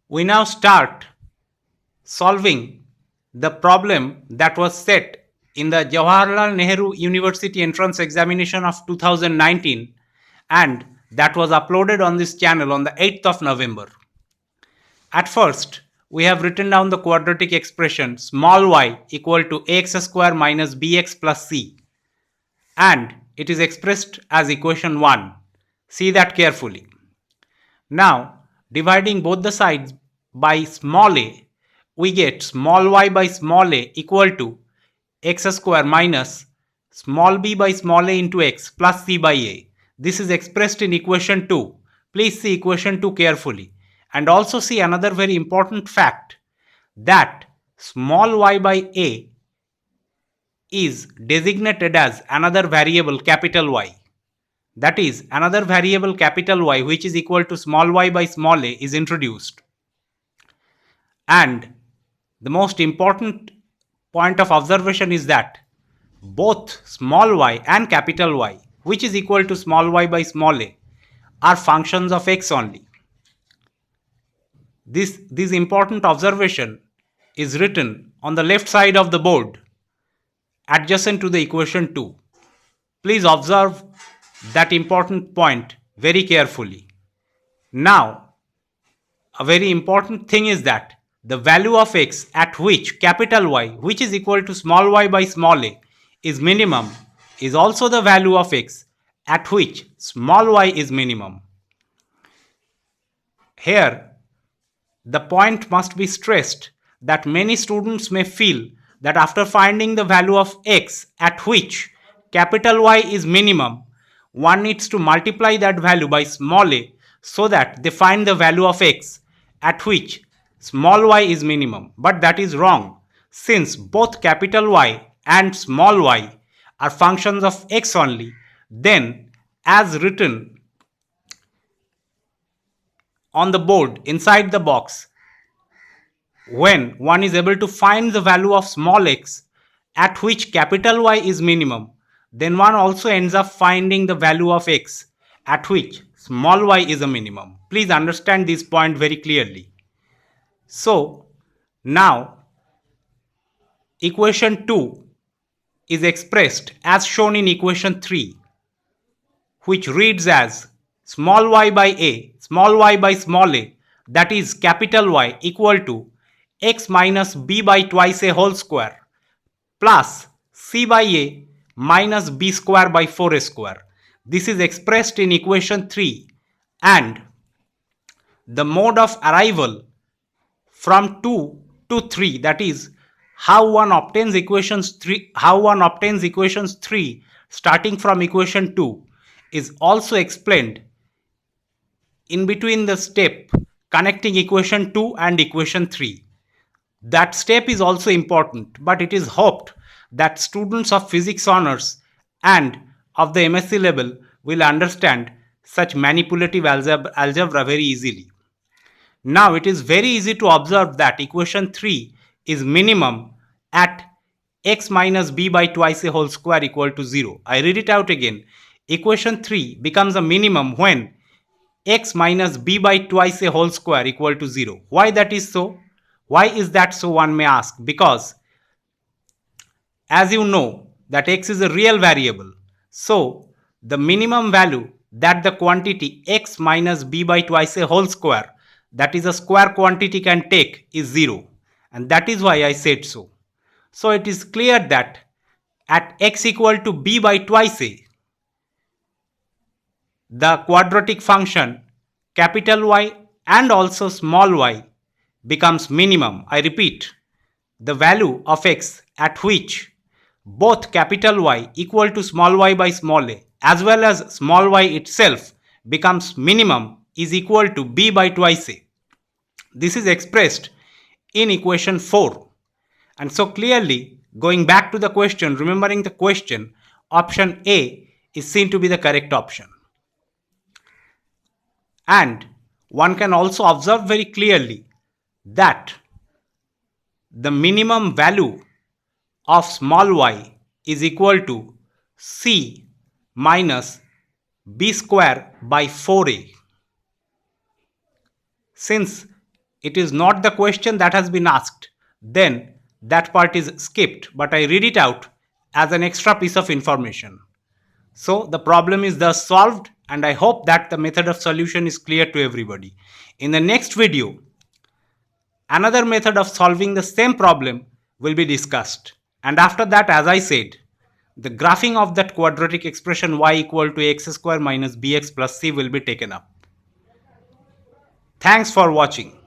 We now start solving the problem that was set in the Jawaharlal Nehru University entrance examination of 2019, and that was uploaded on this channel on the 8th of November. At first, we have written down the quadratic expression small y equal to ax square minus bx plus c, and it is expressed as equation 1. See that carefully. Now, dividing both the sides by small a, we get small y by small a equal to x square minus small b by small a into x plus c by a. This is expressed in equation 2. Please see equation 2 carefully. And also see another very important fact, that small y by a is designated as another variable capital Y. That is, another variable capital Y which is equal to small y by small a is introduced. And the most important point of observation is that both small y and capital Y, which is equal to small y by small a, are functions of x only. This important observation is written on the left side of the board adjacent to the equation 2. Please observe that important point very carefully. Now, a very important thing is that the value of x at which capital Y, which is equal to small y by small a, is minimum, is also the value of x at which small y is minimum. Here, the point must be stressed that many students may feel that after finding the value of x at which capital Y is minimum, one needs to multiply that value by small a so that they find the value of x at which small y is minimum. But that is wrong, since both capital Y and small y are functions of x only. Then, as written on the board inside the box, when one is able to find the value of small x at which capital Y is minimum, then one also ends up finding the value of x at which small y is a minimum. Please understand this point very clearly. So, now equation 2 is expressed as shown in equation 3, which reads as small y by a, small y by small a, that is capital Y, equal to x minus b by twice a whole square plus c by a minus b square by 4a square. This is expressed in equation 3, and the mode of arrival from 2 to 3, that is how one obtains equations 3 starting from equation 2, is also explained in between the step connecting equation 2 and equation 3. That step is also important, but it is hoped that students of physics honors and of the MSc level will understand such manipulative algebra very easily. Now it is very easy to observe that equation 3 is minimum at x minus b by twice a whole square equal to 0. I read it out again. Equation 3 becomes a minimum when x minus b by twice a whole square equal to 0. Why that is so? Why is that so, one may ask? Because as you know that x is a real variable, so the minimum value that the quantity x minus b by twice a whole square, that is a square quantity, can take is 0, and that is why I said so. So it is clear that at x equal to b by twice a, the quadratic function capital Y and also small y becomes minimum. I repeat, the value of x at which both capital Y equal to small y by small a as well as small y itself becomes minimum is equal to b by twice a. This is expressed in equation 4. And so clearly, going back to the question, remembering the question, option A is seen to be the correct option. And one can also observe very clearly that the minimum value of small y is equal to c minus b square by 4a. Since it is not the question that has been asked, then that part is skipped, but I read it out as an extra piece of information. So the problem is thus solved, and I hope that the method of solution is clear to everybody. In the next video, another method of solving the same problem will be discussed. And after that, as I said, the graphing of that quadratic expression y equal to x square minus bx plus c will be taken up. Thanks for watching.